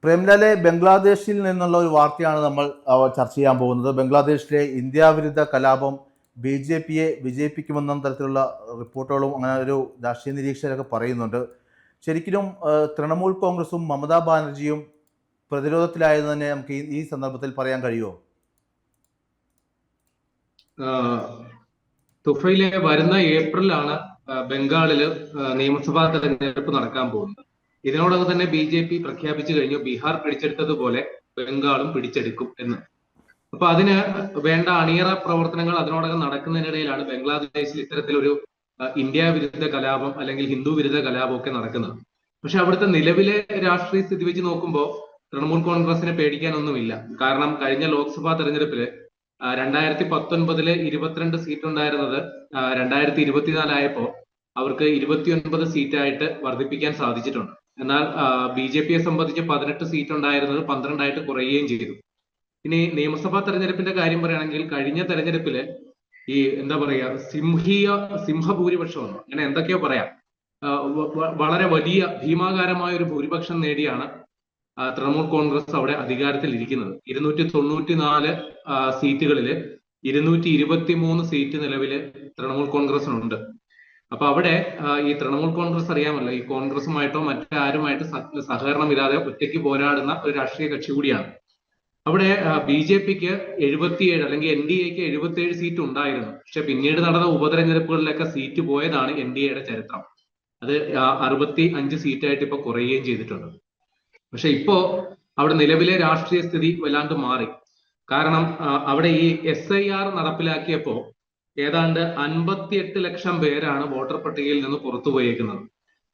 പ്രേംലാലെ, ബംഗ്ലാദേശിൽ നിന്നുള്ള ഒരു വാർത്തയാണ് നമ്മൾ ചർച്ച ചെയ്യാൻ പോകുന്നത്. ബംഗ്ലാദേശിലെ ഇന്ത്യ വിരുദ്ധ കലാപം BJPയെ വിജയിപ്പിക്കുമെന്ന തരത്തിലുള്ള റിപ്പോർട്ടുകളും അങ്ങനെ ഒരു രാഷ്ട്രീയ നിരീക്ഷകരൊക്കെ പറയുന്നുണ്ട്. ശരിക്കും തൃണമൂൽ കോൺഗ്രസും മമതാ ബാനർജിയും പ്രതിരോധത്തിലായെന്ന് തന്നെ നമുക്ക് ഈ സന്ദർഭത്തിൽ പറയാൻ കഴിയുമോ? തുഫയിലെ വരുന്ന ഏപ്രിലാണ് ബംഗാളില് നിയമസഭാ തെരഞ്ഞെടുപ്പ് നടക്കാൻ പോകുന്നത്. ഇതിനോടകം തന്നെ BJP പ്രഖ്യാപിച്ചു കഴിഞ്ഞു ബീഹാർ പിടിച്ചെടുത്തതുപോലെ ബംഗാളും പിടിച്ചെടുക്കും എന്ന്. അപ്പൊ അതിന് വേണ്ട അണിയറ പ്രവർത്തനങ്ങൾ അതിനോടകം നടക്കുന്നതിനിടയിലാണ് ബംഗ്ലാദേശിൽ ഇത്തരത്തിലൊരു ഇന്ത്യ വിരുദ്ധ കലാപം അല്ലെങ്കിൽ ഹിന്ദു വിരുദ്ധ കലാപം ഒക്കെ നടക്കുന്നത്. പക്ഷെ അവിടുത്തെ നിലവിലെ രാഷ്ട്രീയ സ്ഥിതി വെച്ച് നോക്കുമ്പോൾ തൃണമൂൽ കോൺഗ്രസിനെ പേടിക്കാനൊന്നുമില്ല. കാരണം കഴിഞ്ഞ ലോക്സഭാ തെരഞ്ഞെടുപ്പില് 2019 22 സീറ്റ് ഉണ്ടായിരുന്നത് 2024 ആയപ്പോ അവർക്ക് 29 സീറ്റായിട്ട് വർദ്ധിപ്പിക്കാൻ സാധിച്ചിട്ടുണ്ട്. എന്നാൽ BJPയെ സംബന്ധിച്ച് 18 സീറ്റ് ഉണ്ടായിരുന്നത് 12 ആയിട്ട് കുറയുകയും ചെയ്തു. ഇനി നിയമസഭാ തെരഞ്ഞെടുപ്പിന്റെ കാര്യം പറയുകയാണെങ്കിൽ കഴിഞ്ഞ തെരഞ്ഞെടുപ്പില് ഈ എന്താ പറയാ സിംഹഭൂരിപക്ഷം അങ്ങനെ എന്തൊക്കെയോ പറയാം, വളരെ വലിയ ഭീമാകാരമായ ഒരു ഭൂരിപക്ഷം നേടിയാണ് തൃണമൂൽ കോൺഗ്രസ് അവിടെ അധികാരത്തിൽ ഇരിക്കുന്നത്. 294 സീറ്റുകളില് 223 സീറ്റ് നിലവില് തൃണമൂൽ കോൺഗ്രസിനുണ്ട്. അപ്പൊ അവിടെ ഈ തൃണമൂൽ കോൺഗ്രസ് അറിയാമല്ലോ, ഈ കോൺഗ്രസുമായിട്ടോ മറ്റാരുമായിട്ട് സഹകരണമില്ലാതെ ഒറ്റയ്ക്ക് പോരാടുന്ന ഒരു രാഷ്ട്രീയ കക്ഷി കൂടിയാണ്. അവിടെ BJPക്ക് 77 അല്ലെങ്കിൽ NDAക്ക് 77 സീറ്റ് ഉണ്ടായിരുന്നു. പക്ഷെ പിന്നീട് നടന്ന ഉപതെരഞ്ഞെടുപ്പുകളിലൊക്കെ സീറ്റ് പോയതാണ് NDAയുടെ ചരിത്രം. അത് 65 സീറ്റായിട്ട് ഇപ്പൊ കുറയുകയും ചെയ്തിട്ടുണ്ട്. പക്ഷെ ഇപ്പോ അവിടെ നിലവിലെ രാഷ്ട്രീയ സ്ഥിതി വല്ലാണ്ട് മാറി. കാരണം അവിടെ ഈ SIR നടപ്പിലാക്കിയപ്പോ ഏതാണ്ട് 58 ലക്ഷം പേരാണ് വോട്ടർ പട്ടികയിൽ നിന്ന് പുറത്തു പോയേക്കുന്നത്.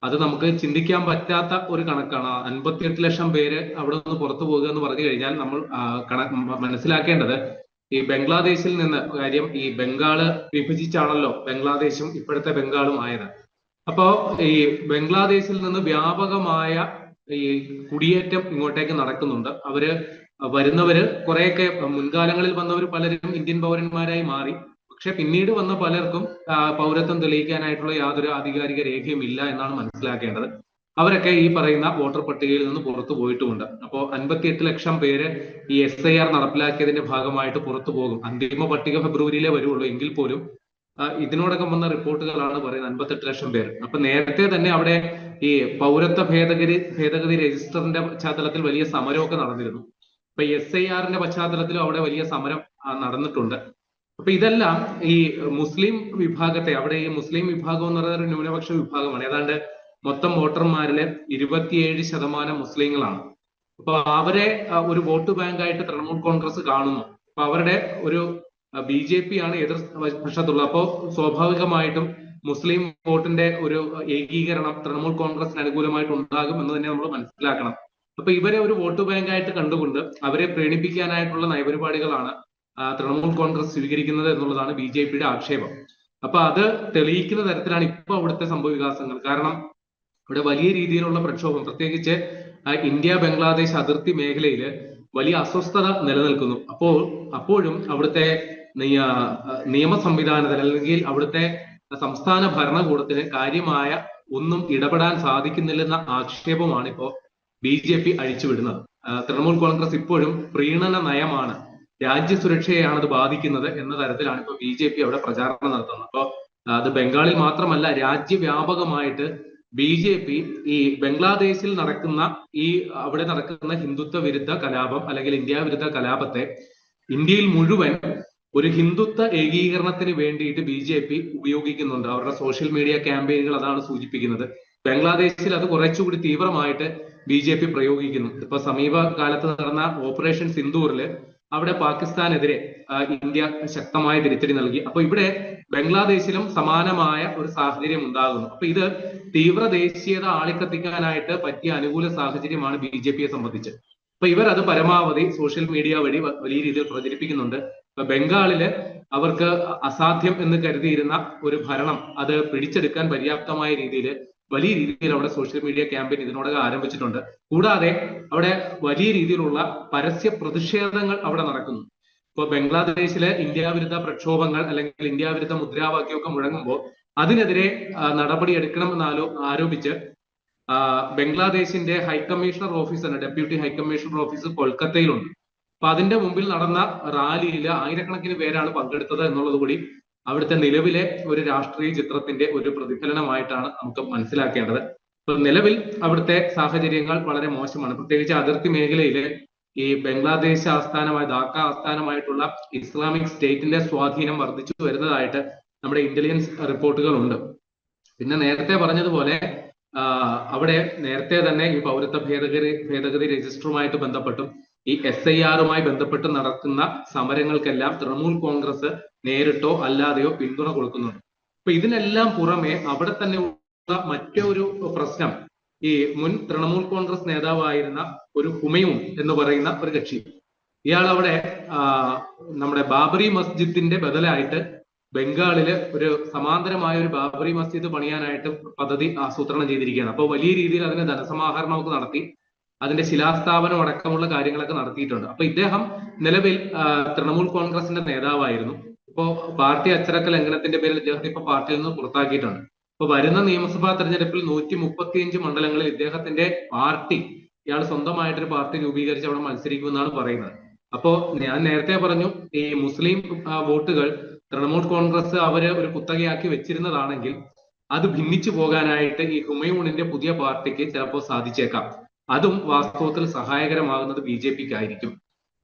അത് നമുക്ക് ചിന്തിക്കാൻ പറ്റാത്ത ഒരു കണക്കാണ്. 58 ലക്ഷം പേര് അവിടെ നിന്ന് പുറത്തു പോകുക എന്ന് പറഞ്ഞു കഴിഞ്ഞാൽ നമ്മൾ മനസ്സിലാക്കേണ്ടത് ഈ ബംഗ്ലാദേശിൽ നിന്ന്, കാര്യം ഈ ബംഗാള് വിഭജിച്ചാണല്ലോ ബംഗ്ലാദേശും ഇപ്പോഴത്തെ ബംഗാളും ആയത്. അപ്പോ ഈ ബംഗ്ലാദേശിൽ നിന്ന് വ്യാപകമായ ഈ കുടിയേറ്റം ഇങ്ങോട്ടേക്ക് നടക്കുന്നുണ്ട്. വരുന്നവര് കുറെയൊക്കെ മുൻകാലങ്ങളിൽ വന്നവർ പലരും ഇന്ത്യൻ പൗരന്മാരായി മാറി. പക്ഷെ പിന്നീട് വന്ന പലർക്കും പൗരത്വം തെളിയിക്കാനായിട്ടുള്ള യാതൊരു ആധികാരിക രേഖയും ഇല്ല എന്നാണ് മനസ്സിലാക്കേണ്ടത്. അവരൊക്കെ ഈ പറയുന്ന വോട്ടർ പട്ടികയിൽ നിന്ന് പുറത്തു പോയിട്ടുമുണ്ട്. അപ്പോൾ 58 ലക്ഷം പേര് ഈ SIR നടപ്പിലാക്കിയതിന്റെ ഭാഗമായിട്ട് പുറത്തു പോകും. അന്തിമ പട്ടിക ഫെബ്രുവരിയിലേ വരുള്ളൂ. എങ്കിൽ പോലും ഇതിനോടൊപ്പം വന്ന റിപ്പോർട്ടുകളാണ് പറയുന്നത് 58 ലക്ഷം പേര്. അപ്പൊ നേരത്തെ തന്നെ അവിടെ ഈ പൗരത്വ ഭേദഗതി രജിസ്റ്ററിന്റെ പശ്ചാത്തലത്തിൽ വലിയ സമരമൊക്കെ നടന്നിരുന്നു. അപ്പൊ SIRന്റെ പശ്ചാത്തലത്തിലും അവിടെ വലിയ സമരം നടന്നിട്ടുണ്ട്. അപ്പൊ ഇതെല്ലാം ഈ മുസ്ലിം വിഭാഗത്തെ, അവിടെ ഈ മുസ്ലിം വിഭാഗം എന്ന് പറയുന്ന ഒരു ന്യൂനപക്ഷ വിഭാഗമാണ്. ഏതാണ്ട് മൊത്തം വോട്ടർമാരില് 27% മുസ്ലിങ്ങളാണ്. അപ്പൊ അവരെ ഒരു വോട്ട് ബാങ്കായിട്ട് തൃണമൂൽ കോൺഗ്രസ് കാണുന്നു. അപ്പൊ അവരുടെ ഒരു BJP ആണ് എതിർ പക്ഷത്തുള്ളത്. അപ്പോൾ സ്വാഭാവികമായിട്ടും മുസ്ലിം വോട്ടിന്റെ ഒരു ഏകീകരണം തൃണമൂൽ കോൺഗ്രസിന് അനുകൂലമായിട്ട് ഉണ്ടാകും എന്ന് തന്നെ നമ്മൾ മനസ്സിലാക്കണം. അപ്പൊ ഇവരെ ഒരു വോട്ട് ബാങ്കായിട്ട് കണ്ടുകൊണ്ട് അവരെ പ്രീണിപ്പിക്കാനായിട്ടുള്ള നയപരിപാടികളാണ് തൃണമൂൽ കോൺഗ്രസ് സ്വീകരിക്കുന്നത് എന്നുള്ളതാണ് BJPയുടെ ആക്ഷേപം. അപ്പൊ അത് തെളിയിക്കുന്ന തരത്തിലാണ് ഇപ്പൊ അവിടുത്തെ സംഭവ വികാസങ്ങൾ. കാരണം ഇവിടെ വലിയ രീതിയിലുള്ള പ്രക്ഷോഭം, പ്രത്യേകിച്ച് ഇന്ത്യ ബംഗ്ലാദേശ് അതിർത്തി മേഖലയിൽ വലിയ അസ്വസ്ഥത നിലനിൽക്കുന്നു. അപ്പോഴും അവിടുത്തെ നിയമ സംവിധാനത്തിൽ അല്ലെങ്കിൽ അവിടുത്തെ സംസ്ഥാന ഭരണകൂടത്തിന് കാര്യമായ ഒന്നും ഇടപെടാൻ സാധിക്കുന്നില്ലെന്ന ആക്ഷേപമാണ് ഇപ്പോ BJP അഴിച്ചുവിടുന്നത്. തൃണമൂൽ കോൺഗ്രസ് ഇപ്പോഴും പ്രീണന നയമാണ്, രാജ്യസുരക്ഷയെയാണ് അത് ബാധിക്കുന്നത് എന്ന തരത്തിലാണ് ഇപ്പൊ BJP അവിടെ പ്രചാരണം നടത്തുന്നത്. അപ്പൊ അത് ബംഗാളിൽ മാത്രമല്ല, രാജ്യവ്യാപകമായിട്ട് BJP ഈ ബംഗ്ലാദേശിൽ അവിടെ നടക്കുന്ന ഹിന്ദുത്വ വിരുദ്ധ കലാപം അല്ലെങ്കിൽ ഇന്ത്യ വിരുദ്ധ കലാപത്തെ ഇന്ത്യയിൽ മുഴുവൻ ഒരു ഹിന്ദുത്വ ഏകീകരണത്തിന് വേണ്ടിയിട്ട് BJP ഉപയോഗിക്കുന്നുണ്ട്. അവരുടെ സോഷ്യൽ മീഡിയ ക്യാമ്പയിനുകൾ അതാണ് സൂചിപ്പിക്കുന്നത്. ബംഗ്ലാദേശിൽ അത് കുറച്ചുകൂടി തീവ്രമായിട്ട് BJP പ്രയോഗിക്കുന്നു. ഇപ്പൊ സമീപകാലത്ത് നടന്ന ഓപ്പറേഷൻ സിന്ദൂറില് അവിടെ പാകിസ്ഥാനെതിരെ ഇന്ത്യ ശക്തമായ തിരിച്ചടി നൽകി. അപ്പൊ ഇവിടെ ബംഗ്ലാദേശിലും സമാനമായ ഒരു സാഹചര്യം ഉണ്ടാകുന്നു. അപ്പൊ ഇത് തീവ്ര ദേശീയത ആളിക്കത്തിക്കാനായിട്ട് പറ്റിയ അനുകൂല സാഹചര്യമാണ് BJPയെ സംബന്ധിച്ച്. അപ്പൊ ഇവർ അത് പരമാവധി സോഷ്യൽ മീഡിയ വഴി വലിയ രീതിയിൽ പ്രചരിപ്പിക്കുന്നുണ്ട്. ഇപ്പൊ ബംഗാളില് അവർക്ക് അസാധ്യം എന്ന് കരുതിയിരുന്ന ഒരു ഭരണം അത് പിടിച്ചെടുക്കാൻ പര്യാപ്തമായ രീതിയിൽ വലിയ രീതിയിൽ അവിടെ സോഷ്യൽ മീഡിയ ക്യാമ്പയിൻ ഇതിനോടകം ആരംഭിച്ചിട്ടുണ്ട്. കൂടാതെ അവിടെ വലിയ രീതിയിലുള്ള പരസ്യ പ്രതിഷേധങ്ങൾ അവിടെ നടക്കുന്നു. ഇപ്പൊ ബംഗ്ലാദേശിലെ ഇന്ത്യ വിരുദ്ധ പ്രക്ഷോഭങ്ങൾ അല്ലെങ്കിൽ ഇന്ത്യ വിരുദ്ധ മുദ്രാവാക്യമൊക്കെ മുഴങ്ങുമ്പോൾ അതിനെതിരെ നടപടി എടുക്കണമെന്ന് ആരോപിച്ച് ബംഗ്ലാദേശിന്റെ ഹൈക്കമ്മീഷണർ ഓഫീസാണ്, ഡെപ്യൂട്ടി ഹൈക്കമ്മീഷണർ ഓഫീസ് കൊൽക്കത്തയിലുണ്ട്. അപ്പൊ അതിന്റെ മുമ്പിൽ നടന്ന റാലിയിൽ ആയിരക്കണക്കിന് പേരാണ് പങ്കെടുത്തത് എന്നുള്ളത് കൂടി അവിടുത്തെ നിലവിലെ ഒരു രാഷ്ട്രീയ ചിത്രത്തിന്റെ ഒരു പ്രതിഫലനമായിട്ടാണ് നമുക്ക് മനസ്സിലാക്കേണ്ടത്. ഇപ്പൊ നിലവിൽ അവിടുത്തെ സാഹചര്യങ്ങൾ വളരെ മോശമാണ്. പ്രത്യേകിച്ച് അതിർത്തി മേഖലയില് ഈ ബംഗ്ലാദേശ് ആസ്ഥാനമായ ധാക്ക ആസ്ഥാനമായിട്ടുള്ള ഇസ്ലാമിക് സ്റ്റേറ്റിന്റെ സ്വാധീനം വർദ്ധിച്ചു വരുന്നതായിട്ട് നമ്മുടെ ഇന്റലിജൻസ് റിപ്പോർട്ടുകളുണ്ട്. പിന്നെ നേരത്തെ പറഞ്ഞതുപോലെ അവിടെ നേരത്തെ തന്നെ ഈ പൗരത്വ ഭേദഗതി രജിസ്റ്ററുമായിട്ട് ബന്ധപ്പെട്ടും ഈ SIRുമായി ബന്ധപ്പെട്ട് നടക്കുന്ന സമരങ്ങൾക്കെല്ലാം തൃണമൂൽ കോൺഗ്രസ് നേരിട്ടോ അല്ലാതെയോ പിന്തുണ കൊടുക്കുന്നുണ്ട്. അപ്പൊ ഇതിനെല്ലാം പുറമെ അവിടെ തന്നെ ഉള്ള മറ്റൊരു പ്രശ്നം, ഈ മുൻ തൃണമൂൽ കോൺഗ്രസ് നേതാവായിരുന്ന ഒരു ഹുമയൂൺ എന്ന് പറയുന്ന ഒരു കക്ഷി, ഇയാൾ അവിടെ നമ്മുടെ ബാബറി മസ്ജിദിന്റെ ബദലായിട്ട് ബംഗാളില് ഒരു സമാന്തരമായ ഒരു ബാബറി മസ്ജിദ് പണിയാനായിട്ട് പദ്ധതി ആസൂത്രണം ചെയ്തിരിക്കുകയാണ്. അപ്പോൾ വലിയ രീതിയിൽ അതിന് ധനസമാഹരണമൊക്കെ നടത്തി അതിന്റെ ശിലാസ്ഥാപനം അടക്കമുള്ള കാര്യങ്ങളൊക്കെ നടത്തിയിട്ടുണ്ട്. അപ്പൊ ഇദ്ദേഹം നിലവിൽ തൃണമൂൽ കോൺഗ്രസിന്റെ നേതാവായിരുന്നു. ഇപ്പോ പാർട്ടി അച്ചടക്ക ലംഘനത്തിന്റെ പേരിൽ ഇദ്ദേഹത്തെ ഇപ്പൊ പാർട്ടിയിൽ നിന്ന് പുറത്താക്കിയിട്ടുണ്ട്. ഇപ്പൊ വരുന്ന നിയമസഭാ തെരഞ്ഞെടുപ്പിൽ 135 മണ്ഡലങ്ങളിൽ ഇദ്ദേഹത്തിന്റെ പാർട്ടി, ഇയാൾ സ്വന്തമായിട്ടൊരു പാർട്ടി രൂപീകരിച്ച് അവിടെ മത്സരിക്കുമെന്നാണ് പറയുന്നത്. അപ്പോ ഞാൻ നേരത്തെ പറഞ്ഞു, ഈ മുസ്ലിം വോട്ടുകൾ തൃണമൂൽ കോൺഗ്രസ് അവര് ഒരു കുത്തകയാക്കി വെച്ചിരുന്നതാണെങ്കിൽ അത് ഭിന്നിച്ചു പോകാനായിട്ട് ഈ ഹുമയൂണിന്റെ പുതിയ പാർട്ടിക്ക് ചിലപ്പോൾ സാധിച്ചേക്കാം. അതും വാസ്തവത്തിൽ സഹായകരമാകുന്നത് BJPക്കായിരിക്കും.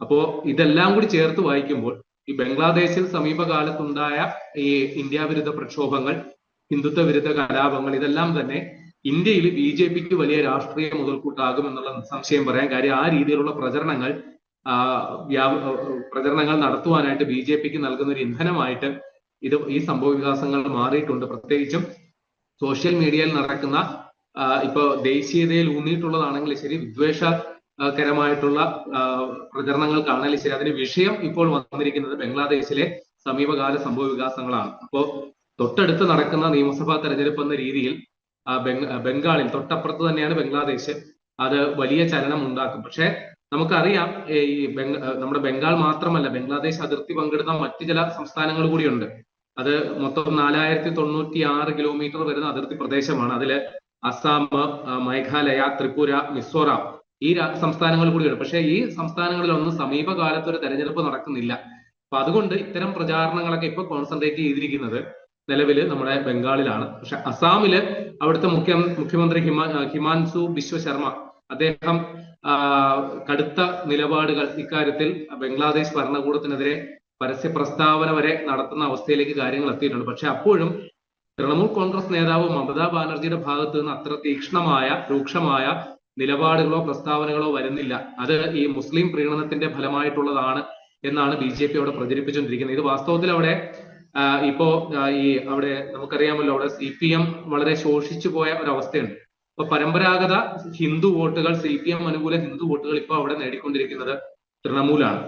അപ്പോ ഇതെല്ലാം കൂടി ചേർത്ത് വായിക്കുമ്പോൾ ഈ ബംഗ്ലാദേശിൽ സമീപകാലത്തുണ്ടായ ഈ ഇന്ത്യ വിരുദ്ധ പ്രക്ഷോഭങ്ങൾ, ഹിന്ദുത്വ വിരുദ്ധ കലാപങ്ങൾ, ഇതെല്ലാം തന്നെ ഇന്ത്യയിൽ BJPക്ക് വലിയ രാഷ്ട്രീയ മുതൽക്കൂട്ടാകും എന്നുള്ള സംശയം പറയാൻ കാര്യം ആ രീതിയിലുള്ള പ്രചരണങ്ങൾ നടത്തുവാനായിട്ട് BJPക്ക് നൽകുന്ന ഒരു ഇന്ധനമായിട്ട് ഈ സംഭവ വികാസങ്ങൾ മാറിയിട്ടുണ്ട്. പ്രത്യേകിച്ചും സോഷ്യൽ മീഡിയയിൽ നടക്കുന്ന ഇപ്പൊ ദേശീയതയിൽ ഊന്നിയിട്ടുള്ളതാണെങ്കിൽ ശരി, വിദ്വേഷകരമായിട്ടുള്ള പ്രചരണങ്ങൾക്കാണെങ്കിലും ശരി, അതിന് വിഷയം ഇപ്പോൾ വന്നിരിക്കുന്നത് ബംഗ്ലാദേശിലെ സമീപകാല സംഭവ വികാസങ്ങളാണ്. അപ്പോ തൊട്ടടുത്ത് നടക്കുന്ന നിയമസഭാ തെരഞ്ഞെടുപ്പ് എന്ന രീതിയിൽ ബംഗാളിൽ, തൊട്ടപ്പുറത്ത് തന്നെയാണ് ബംഗ്ലാദേശ്, അത് വലിയ ചലനം ഉണ്ടാക്കും. പക്ഷെ നമുക്കറിയാം, ഈ നമ്മുടെ ബംഗാൾ മാത്രമല്ല, ബംഗ്ലാദേശ് അതിർത്തി പങ്കിടുന്ന മറ്റു ചില സംസ്ഥാനങ്ങൾ കൂടിയുണ്ട്. അത് മൊത്തം 4096 കിലോമീറ്റർ വരുന്ന അതിർത്തി പ്രദേശമാണ്. അതില് അസാം, മേഘാലയ, ത്രിപുര, മിസോറാം, ഈ സംസ്ഥാനങ്ങൾ കൂടിയുണ്ട്. പക്ഷെ ഈ സംസ്ഥാനങ്ങളിലൊന്നും സമീപകാലത്ത് ഒരു തെരഞ്ഞെടുപ്പ് നടക്കുന്നില്ല. അപ്പൊ അതുകൊണ്ട് ഇത്തരം പ്രചാരണങ്ങളൊക്കെ ഇപ്പൊ കോൺസെൻട്രേറ്റ് ചെയ്തിരിക്കുന്നത് നിലവില് നമ്മുടെ ബംഗാളിലാണ്. പക്ഷെ അസാമില് അവിടുത്തെ മുഖ്യമന്ത്രി ഹിമാൻസു ബിശ്വ ശർമ്മ, അദ്ദേഹം കടുത്ത നിലപാടുകൾ ഇക്കാര്യത്തിൽ ബംഗ്ലാദേശ് ഭരണകൂടത്തിനെതിരെ പരസ്യ പ്രസ്താവന വരെ നടത്തുന്ന അവസ്ഥയിലേക്ക് കാര്യങ്ങൾ എത്തിയിട്ടുണ്ട്. പക്ഷെ അപ്പോഴും തൃണമൂൽ കോൺഗ്രസ് നേതാവ് മമതാ ബാനർജിയുടെ ഭാഗത്ത് നിന്ന് അത്ര തീക്ഷ്ണമായ, രൂക്ഷമായ നിലപാടുകളോ പ്രസ്താവനകളോ വരുന്നില്ല. അത് ഈ മുസ്ലിം പ്രീണനത്തിന്റെ ഫലമായിട്ടുള്ളതാണ് എന്നാണ് BJP അവിടെ പ്രചരിപ്പിച്ചുകൊണ്ടിരിക്കുന്നത്. ഇത് വാസ്തവത്തിൽ അവിടെ അവിടെ നമുക്കറിയാമല്ലോ, അവിടെ CPM വളരെ ശോഷിച്ചു പോയ ഒരു അവസ്ഥയുണ്ട്. അപ്പൊ പരമ്പരാഗത ഹിന്ദു വോട്ടുകൾ, CPM അനുകൂല ഹിന്ദു വോട്ടുകൾ ഇപ്പൊ അവിടെ നേടിക്കൊണ്ടിരിക്കുന്നത് തൃണമൂലാണ്.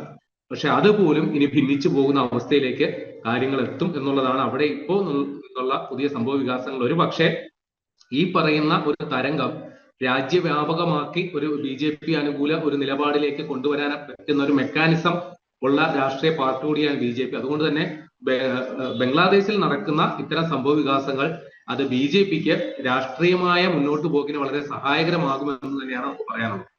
പക്ഷെ അതുപോലും ഇനി ഭിന്നിച്ചു പോകുന്ന അവസ്ഥയിലേക്ക് കാര്യങ്ങൾ എത്തും എന്നുള്ളതാണ് അവിടെ ഇപ്പോൾ നിന്നുള്ള പുതിയ സംഭവ വികാസങ്ങൾ. ഒരു പക്ഷേ ഈ പറയുന്ന ഒരു തരംഗം രാജ്യവ്യാപകമാക്കി ഒരു BJP അനുകൂല ഒരു നിലപാടിലേക്ക് കൊണ്ടുവരാൻ പറ്റുന്ന ഒരു മെക്കാനിസം ഉള്ള രാഷ്ട്രീയ പാർട്ടി കൂടിയാണ് BJP. അതുകൊണ്ട് തന്നെ ബംഗ്ലാദേശിൽ നടക്കുന്ന ഇത്തരം സംഭവ വികാസങ്ങൾ അത് BJPക്ക് രാഷ്ട്രീയമായ മുന്നോട്ട് പോക്കിന് വളരെ സഹായകരമാകുമെന്ന് തന്നെയാണ് നമുക്ക് പറയാനുള്ളത്.